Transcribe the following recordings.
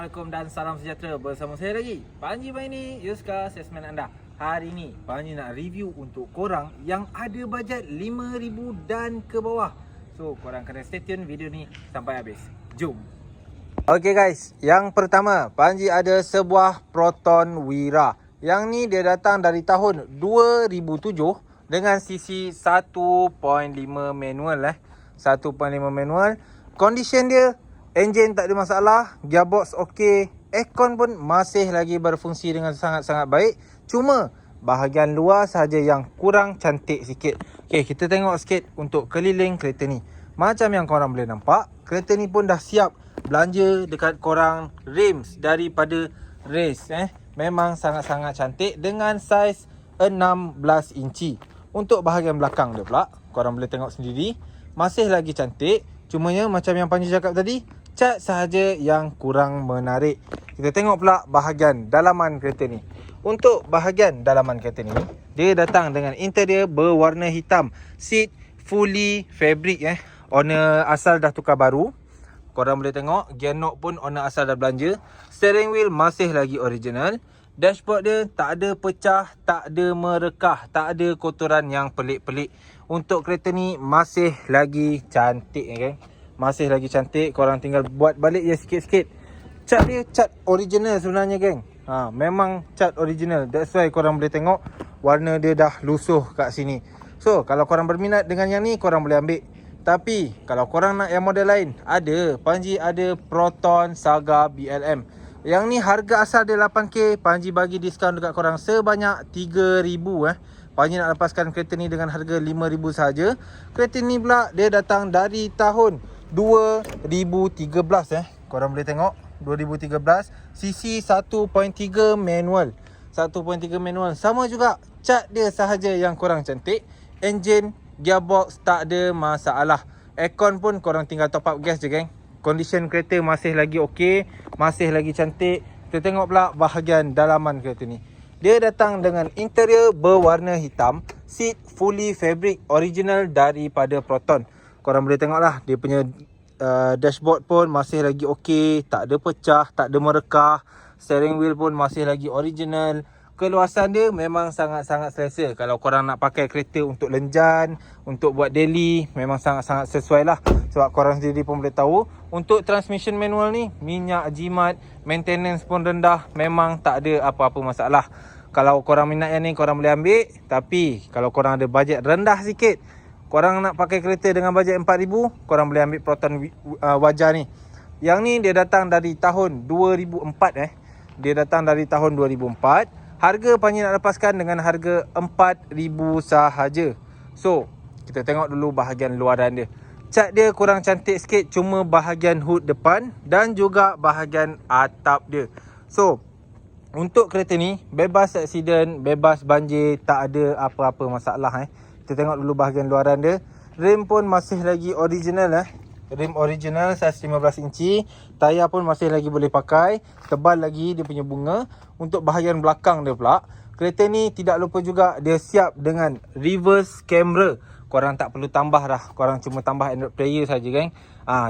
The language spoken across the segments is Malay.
Assalamualaikum dan salam sejahtera. Bersama saya lagi, Panji Maini, Yuska, salesman anda. Hari ni Panji nak review untuk korang yang ada bajet RM5,000 dan ke bawah. So korang kena stay tune video ni sampai habis. Jom. Okay guys, yang pertama Panji ada sebuah Proton Wira. Yang ni dia datang dari tahun 2007 dengan CC 1.5 manual 1.5 manual. Condition dia, enjin tak ada masalah, gearbox okey, aircon pun masih lagi berfungsi dengan sangat-sangat baik. Cuma bahagian luar sahaja yang kurang cantik sikit. Okey, kita tengok sikit untuk keliling kereta ni. Macam yang korang boleh nampak, kereta ni pun dah siap belanja dekat korang rims daripada race. Memang sangat-sangat cantik dengan saiz 16 inci. Untuk bahagian belakang dia pula, korang boleh tengok sendiri, masih lagi cantik. Cumanya macam yang Panji cakap tadi, cat sahaja yang kurang menarik. Kita tengok pula bahagian dalaman kereta ni. Untuk bahagian dalaman kereta ni, dia datang dengan interior berwarna hitam. Seat fully fabric Owner asal dah tukar baru. Korang boleh tengok, gear knob pun owner asal dah belanja. Steering wheel masih lagi original. Dashboard dia tak ada pecah, tak ada merekah, tak ada kotoran yang pelik-pelik. Untuk kereta ni masih lagi cantik geng. Masih lagi cantik. Korang tinggal buat balik je sikit-sikit. Cat dia cat original sebenarnya geng. Memang cat original. That's why korang boleh tengok warna dia dah lusuh kat sini. So kalau korang berminat dengan yang ni, korang boleh ambil. Tapi kalau korang nak yang model lain, ada. Panji ada Proton Saga BLM. Yang ni harga asal dia 8K. Panji bagi diskaun dekat korang sebanyak 3,000 Panji nak lepaskan kereta ni dengan harga 5,000 saja. Kereta ni pula dia datang dari tahun 2013 Korang boleh tengok 2013. CC 1.3 manual. 1.3 manual. Sama juga, cat dia sahaja yang kurang cantik. Enjin, gearbox tak ada masalah. Aircon pun korang tinggal top up gas je geng. Condition kereta masih lagi okey, masih lagi cantik. Kita tengok pula bahagian dalaman kereta ni. Dia datang dengan interior berwarna hitam. Seat fully fabric original daripada Proton. Korang boleh tengok lah, dia punya dashboard pun masih lagi okey, tak ada pecah, tak ada merekah. Steering wheel pun masih lagi original. Keluasan dia memang sangat-sangat selesa. Kalau korang nak pakai kereta untuk lenjan, untuk buat daily, memang sangat-sangat sesuai lah. Sebab korang sendiri pun boleh tahu, untuk transmission manual ni, minyak jimat, maintenance pun rendah. Memang tak ada apa-apa masalah. Kalau korang minat yang ni, korang boleh ambil. Tapi kalau korang ada bajet rendah sikit, korang nak pakai kereta dengan bajet 4,000, korang boleh ambil Proton Wajah ni. Yang ni dia datang dari tahun 2004 Dia datang dari tahun 2004. Harga Panji nak lepaskan dengan harga 4,000 sahaja. So, kita tengok dulu bahagian luaran dia. Cat dia kurang cantik sikit, cuma bahagian hood depan dan juga bahagian atap dia. So, untuk kereta ni, bebas aksiden, bebas banjir, tak ada apa-apa masalah Kita tengok dulu bahagian luaran dia. Rim pun masih lagi original Rim original saiz 15 inci. Tayar pun masih lagi boleh pakai. Tebal lagi dia punya bunga. Untuk bahagian belakang dia pula, kereta ni tidak lupa juga dia siap dengan reverse camera. Korang tak perlu tambah dah. Korang cuma tambah Android player saja geng.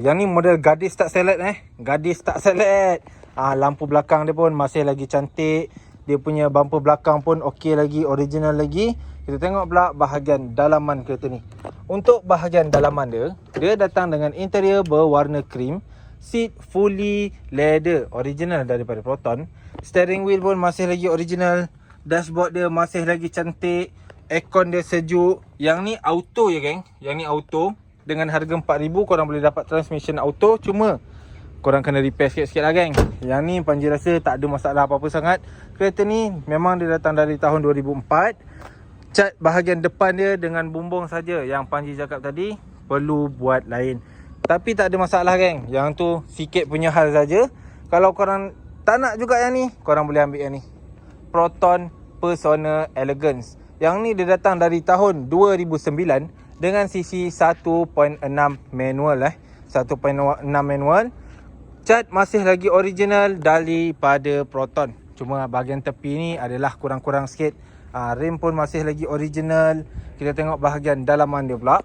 Yang ni model gadis tak select Gadis tak select. Lampu belakang dia pun masih lagi cantik. Dia punya bumper belakang pun okey lagi, original lagi. Kita tengok pula bahagian dalaman kereta ni. Untuk bahagian dalaman dia, dia datang dengan interior berwarna cream. Seat fully leather, original daripada Proton. Steering wheel pun masih lagi original. Dashboard dia masih lagi cantik. Aircon dia sejuk. Yang ni auto je geng. Yang ni auto. Dengan harga 4,000 korang boleh dapat transmission auto. Cuma korang kena repair sikit-sikit lah geng. Yang ni Panji rasa tak ada masalah apa-apa sangat. Kereta ni memang dia datang dari tahun 2004. Cat bahagian depan dia dengan bumbung saja yang Panji cakap tadi perlu buat lain. Tapi tak ada masalah geng. Yang tu sikit punya hal saja. Kalau korang tak nak juga yang ni, korang boleh ambil yang ni. Proton Persona Elegance. Yang ni dia datang dari tahun 2009 dengan CC 1.6 manual 1.6 manual. Cat masih lagi original daripada Proton. Cuma bahagian tepi ni adalah kurang-kurang sikit. Rim pun masih lagi original. Kita tengok bahagian dalaman dia pula.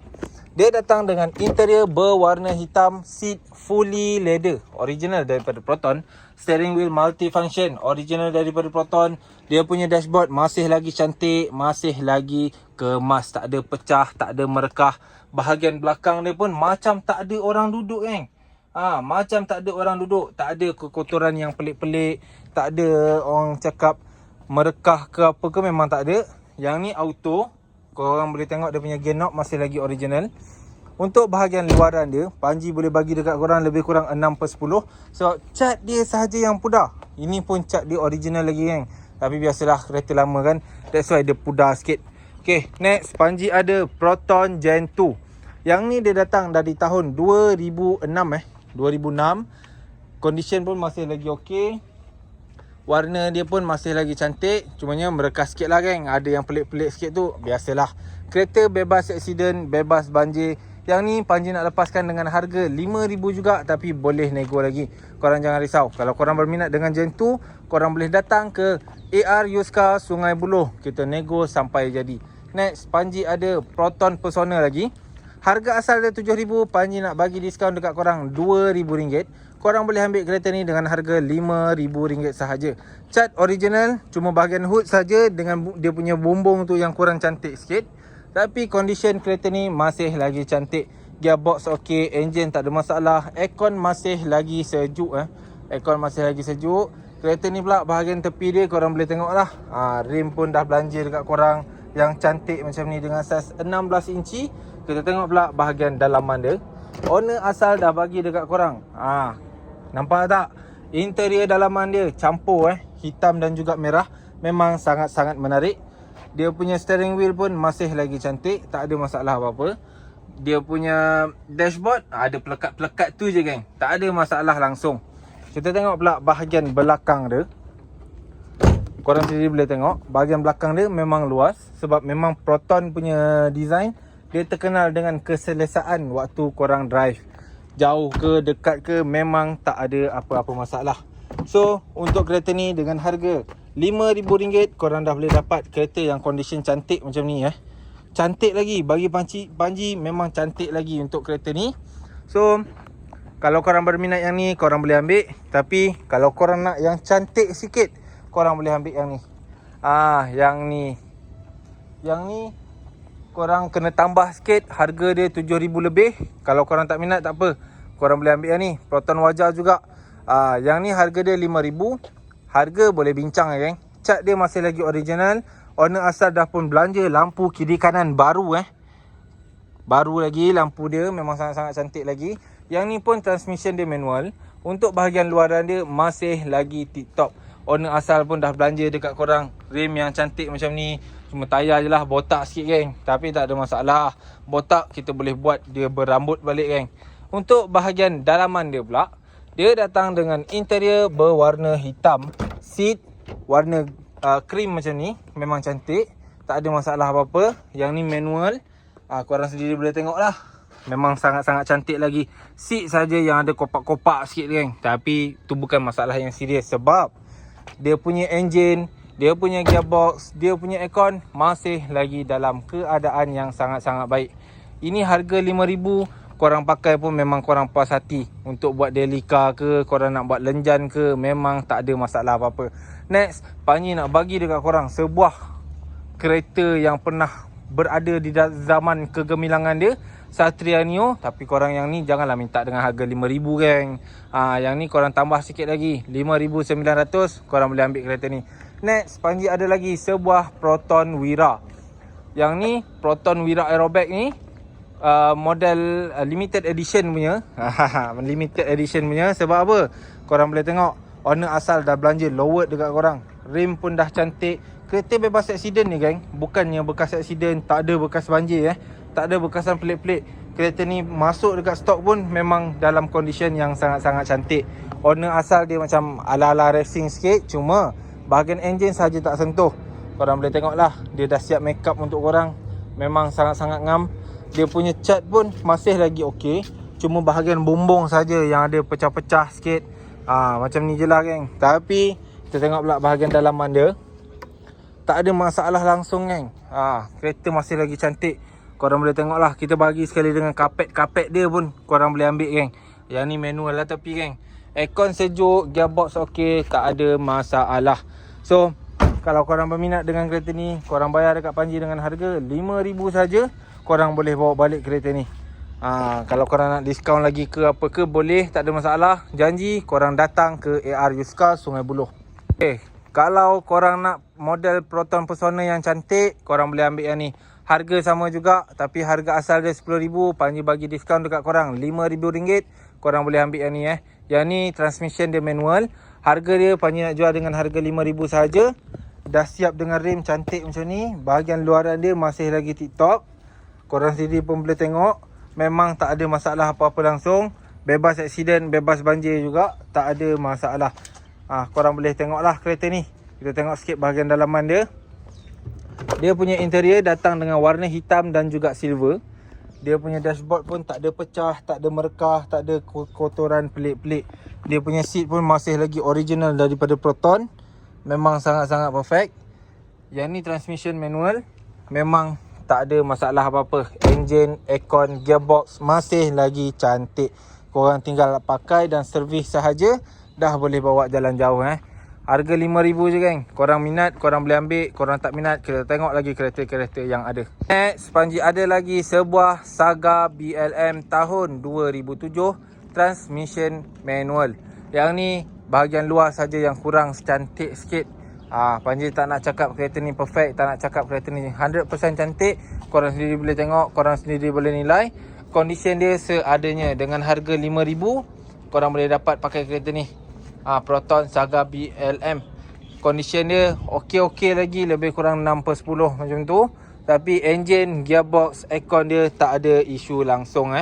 Dia datang dengan interior berwarna hitam, seat fully leather, original daripada Proton. Steering wheel multifunction, original daripada Proton. Dia punya dashboard masih lagi cantik, masih lagi kemas, tak ada pecah, tak ada merekah. Bahagian belakang dia pun macam tak ada orang duduk kan. Macam tak ada orang duduk, tak ada kekotoran yang pelik-pelik, tak ada orang cakap merekah ke apa ke, memang tak ada. Yang ni auto. Korang boleh tengok dia punya gear knob masih lagi original. Untuk bahagian luaran dia, Panji boleh bagi dekat korang lebih kurang 6/10. So cat dia sahaja yang pudar. Ini pun cat dia original lagi kan. Tapi biasalah kereta lama kan, that's why dia pudar sikit. Okay, next Panji ada Proton Gen 2. Yang ni dia datang dari tahun 2006 Condition pun masih lagi okey. Warna dia pun masih lagi cantik. Cumanya merekah sikit lah kan. Ada yang pelik-pelik sikit tu, biasalah. Kereta bebas aksiden, bebas banjir. Yang ni Panji nak lepaskan dengan harga 5,000 juga. Tapi boleh nego lagi. Korang jangan risau. Kalau korang berminat dengan Gen 2, korang boleh datang ke AR Used Car Sungai Buloh. Kita nego sampai jadi. Next, Panji ada Proton Persona lagi. Harga asal dia 7,000. Panji nak bagi diskaun dekat korang RM2,000. Korang boleh ambil kereta ni dengan harga RM5,000 sahaja. Cat original, cuma bahagian hood saja dengan dia punya bumbung tu yang kurang cantik sikit. Tapi condition kereta ni masih lagi cantik. Gearbox okey, engine tak ada masalah. Aircon masih lagi sejuk Aircon masih lagi sejuk. Kereta ni pula bahagian tepi dia korang boleh tengok lah. Rim pun dah belanja dekat korang yang cantik macam ni dengan saiz 16 inci. Kita tengok pula bahagian dalaman dia. Owner asal dah bagi dekat korang. Nampak tak? Interior dalaman dia campur hitam dan juga merah. Memang sangat-sangat menarik. Dia punya steering wheel pun masih lagi cantik. Tak ada masalah apa-apa. Dia punya dashboard ada pelekat-pelekat tu je geng. Tak ada masalah langsung. Kita tengok pula bahagian belakang dia. Korang sendiri boleh tengok. Bahagian belakang dia memang luas. Sebab memang Proton punya design, dia terkenal dengan keselesaan waktu korang drive. Jauh ke, dekat ke, memang tak ada apa-apa masalah. So, untuk kereta ni dengan harga RM5,000, korang dah boleh dapat kereta yang condition cantik macam ni Cantik lagi. Bagi Panji memang cantik lagi untuk kereta ni. So, kalau korang berminat yang ni, korang boleh ambil. Tapi, kalau korang nak yang cantik sikit, korang boleh ambil yang ni. Yang ni korang kena tambah sikit. Harga dia 7,000 lebih. Kalau korang tak minat tak apa, korang boleh ambil yang ni. Proton Wajah juga. Yang ni harga dia 5,000. Harga boleh bincang geng. Cat dia masih lagi original. Owner asal dah pun belanja lampu kiri kanan baru Baru lagi lampu dia. Memang sangat-sangat cantik lagi. Yang ni pun transmission dia manual. Untuk bahagian luaran dia masih lagi tip top. Owner asal pun dah belanja dekat korang rim yang cantik macam ni. Cuma tayar je lah botak sikit geng. Tapi tak ada masalah. Botak kita boleh buat dia berambut balik geng. Untuk bahagian dalaman dia pula, dia datang dengan interior berwarna hitam. Seat warna cream macam ni. Memang cantik. Tak ada masalah apa-apa. Yang ni manual. Korang sendiri boleh tengok lah. Memang sangat-sangat cantik lagi. Seat saja yang ada kopak-kopak sikit geng. Tapi tu bukan masalah yang serius. Sebab dia punya engine, dia punya gearbox, dia punya aircon masih lagi dalam keadaan yang sangat-sangat baik. Ini harga 5,000. Korang pakai pun memang korang puas hati. Untuk buat daily car ke, korang nak buat lenjan ke, memang tak ada masalah apa-apa. Next, Panji nak bagi dekat korang sebuah kereta yang pernah berada di zaman kegemilangan dia, Satria Neo. Tapi korang yang ni janganlah minta dengan harga 5,000 geng. Yang ni korang tambah sikit lagi, 5,900. Korang boleh ambil kereta ni. Next, Panji ada lagi sebuah Proton Wira. Yang ni Proton Wira Aerobag ni model limited edition punya. Limited edition punya. Sebab apa? Korang boleh tengok owner asal dah belanja lowered dekat korang. Rim pun dah cantik. Kereta bebas aksiden ni geng. Bukannya bekas aksiden, tak ada bekas banjir tak ada bekasan pelik-pelik. Kereta ni masuk dekat stok pun memang dalam condition yang sangat-sangat cantik. Owner asal dia macam ala-ala racing sikit. Cuma bahagian enjin sahaja tak sentuh. Korang boleh tengok lah. Dia dah siap make up untuk korang. Memang sangat-sangat ngam. Dia punya cat pun masih lagi okey. Cuma bahagian bumbung saja yang ada pecah-pecah sikit. Macam ni je lah geng. Tapi kita tengok pula bahagian dalaman dia. Tak ada masalah langsung geng. Kereta masih lagi cantik. Korang boleh tengok lah. Kita bagi sekali dengan kapet-kapet dia pun korang boleh ambil geng. Yang ni manual lah tapi geng. aircon sejuk, gearbox okey, tak ada masalah. So kalau korang berminat dengan kereta ni, korang bayar dekat Panji dengan harga RM5,000 saja, korang boleh bawa balik kereta ni. Kalau korang nak diskaun lagi ke apa ke, boleh, tak ada masalah. Janji korang datang ke AR Yuska Sungai Buloh. Kalau korang nak model Proton Persona yang cantik, korang boleh ambil yang ni. Harga sama juga, tapi harga asal dia RM10,000. Panji bagi diskaun dekat korang RM5,000. Korang boleh ambil yang ni Yang ni transmission dia manual. Harga dia Panji nak jual dengan harga RM5,000 saja. Dah siap dengan rim cantik macam ni. Bahagian luaran dia masih lagi tip-top. Korang sendiri pun boleh tengok. Memang tak ada masalah apa-apa langsung. Bebas aksiden, bebas banjir juga. Tak ada masalah. Korang boleh tengoklah kereta ni. Kita tengok sikit bahagian dalaman dia. Dia punya interior datang dengan warna hitam dan juga silver. Dia punya dashboard pun tak ada pecah, tak ada merekah, tak ada kotoran pelik-pelik. Dia punya seat pun masih lagi original daripada Proton. Memang sangat-sangat perfect. Yang ni transmission manual. Memang tak ada masalah apa-apa. Engine, aircon, gearbox masih lagi cantik. Korang tinggal pakai dan servis sahaja, dah boleh bawa jalan jauh. Harga RM5,000 je geng. Korang minat, korang boleh ambil. Korang tak minat, kita tengok lagi kereta-kereta yang ada. Next, Panji ada lagi sebuah Saga BLM tahun 2007. Transmission manual. Yang ni bahagian luar saja yang kurang cantik sikit. Panji tak nak cakap kereta ni perfect, tak nak cakap kereta ni 100% cantik. Korang sendiri boleh tengok, korang sendiri boleh nilai. Condition dia seadanya. Dengan harga RM5,000, korang boleh dapat pakai kereta ni. Proton Saga BLM. Condition dia okey-okey lagi, lebih kurang 6/10 macam tu. Tapi engine, gearbox, aircon dia tak ada isu langsung.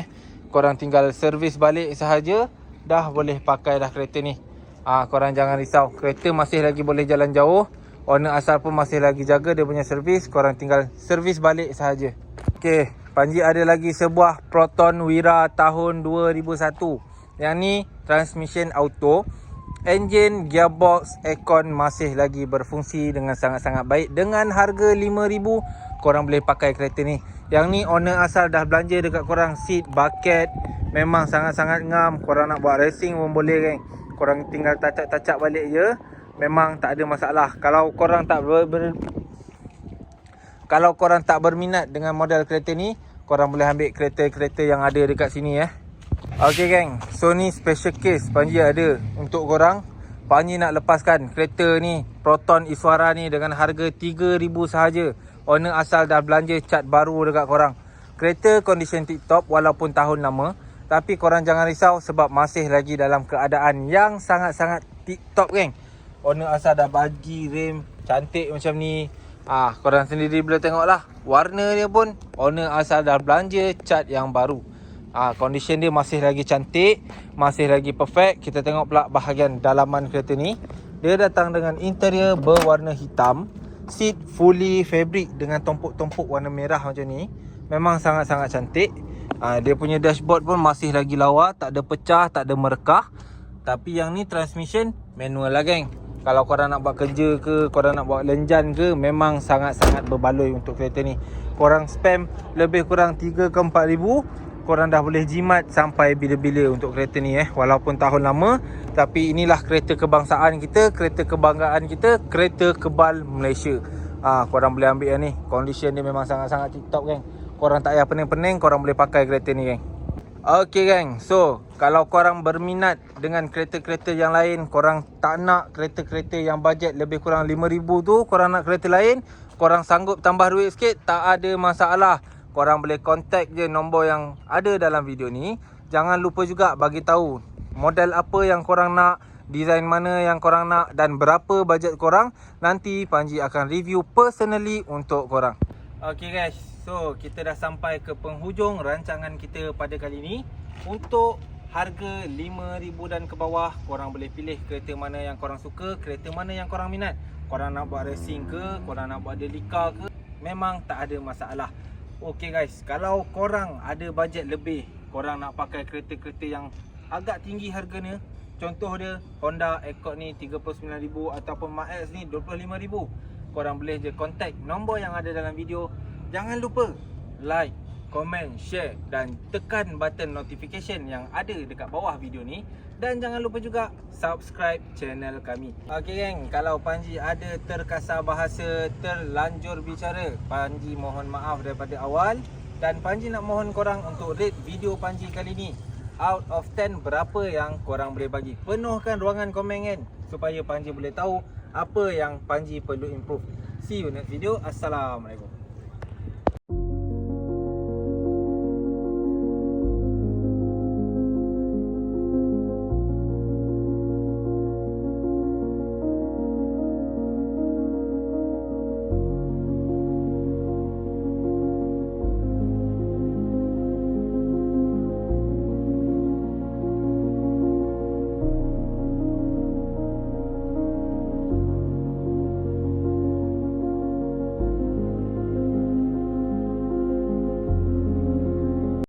Korang tinggal servis balik sahaja, dah boleh pakai dah kereta ni. Korang jangan risau, kereta masih lagi boleh jalan jauh. Owner asal pun masih lagi jaga dia punya servis. Korang tinggal servis balik sahaja. Okey, Panji ada lagi sebuah Proton Wira tahun 2001. Yang ni transmission auto. Engine, gearbox, aircon masih lagi berfungsi dengan sangat-sangat baik. Dengan harga RM5,000, korang boleh pakai kereta ni. Yang ni owner asal dah belanja dekat korang. Seat, bucket, memang sangat-sangat ngam. Korang nak buat racing pun boleh geng. Korang tinggal tacak-tacak balik je. Memang tak ada masalah. Kalau korang tak berminat dengan model kereta ni, korang boleh ambil kereta-kereta yang ada dekat sini Okey geng, so ni special case Panji ada untuk korang. Panji nak lepaskan kereta ni, Proton Iswara ni, dengan harga RM3,000 sahaja. Owner asal dah belanja cat baru dekat korang. Kereta condition tip-top walaupun tahun lama. Tapi korang jangan risau sebab masih lagi dalam keadaan yang sangat-sangat tip-top geng. Owner asal dah bagi rim cantik macam ni. Korang sendiri boleh tengok lah. Warna dia pun owner asal dah belanja cat yang baru. Condition dia masih lagi cantik, masih lagi perfect. Kita tengok pula bahagian dalaman kereta ni. Dia datang dengan interior berwarna hitam. Seat fully fabric dengan tompok-tompok warna merah macam ni. Memang sangat-sangat cantik. Dia punya dashboard pun masih lagi lawa, tak ada pecah, tak ada merekah. Tapi yang ni transmission manual lah geng. Kalau korang nak buat kerja ke, korang nak buat lenjan ke, memang sangat-sangat berbaloi untuk kereta ni. Korang spam lebih kurang 3 ke 4 ribu, korang dah boleh jimat sampai bila-bila untuk kereta ni Walaupun tahun lama, tapi inilah kereta kebangsaan kita, kereta kebanggaan kita, kereta kebal Malaysia. Korang boleh ambil yang ni. Condition dia memang sangat-sangat tip-top geng. Korang tak payah pening-pening, korang boleh pakai kereta ni geng. Okey geng, so kalau korang berminat dengan kereta-kereta yang lain, korang tak nak kereta-kereta yang bajet lebih kurang RM5,000 tu, korang nak kereta lain, korang sanggup tambah duit sikit, tak ada masalah. Korang boleh contact je nombor yang ada dalam video ni. Jangan lupa juga bagi tahu model apa yang korang nak, design mana yang korang nak dan berapa bajet korang. Nanti Panji akan review personally untuk korang. Okay guys, so kita dah sampai ke penghujung rancangan kita pada kali ni. Untuk harga RM5,000 dan ke bawah, korang boleh pilih kereta mana yang korang suka, kereta mana yang korang minat. Korang nak buat racing ke, korang nak buat delika ke, memang tak ada masalah. Okay guys, kalau korang ada bajet lebih, korang nak pakai kereta-kereta yang agak tinggi harganya, contoh dia Honda Accord ni RM39,000 ataupun Max ni RM25,000, korang boleh je contact nombor yang ada dalam video. Jangan lupa like, komen, share dan tekan button notification yang ada dekat bawah video ni Dan jangan lupa juga subscribe channel kami. Okey geng, kalau Panji ada terkasar bahasa, terlanjur bicara, Panji mohon maaf daripada awal. Dan Panji nak mohon korang untuk rate video Panji kali ni. Out of 10 berapa yang korang boleh bagi. Penuhkan ruangan komen kan, supaya Panji boleh tahu apa yang Panji perlu improve. See you next video. Assalamualaikum.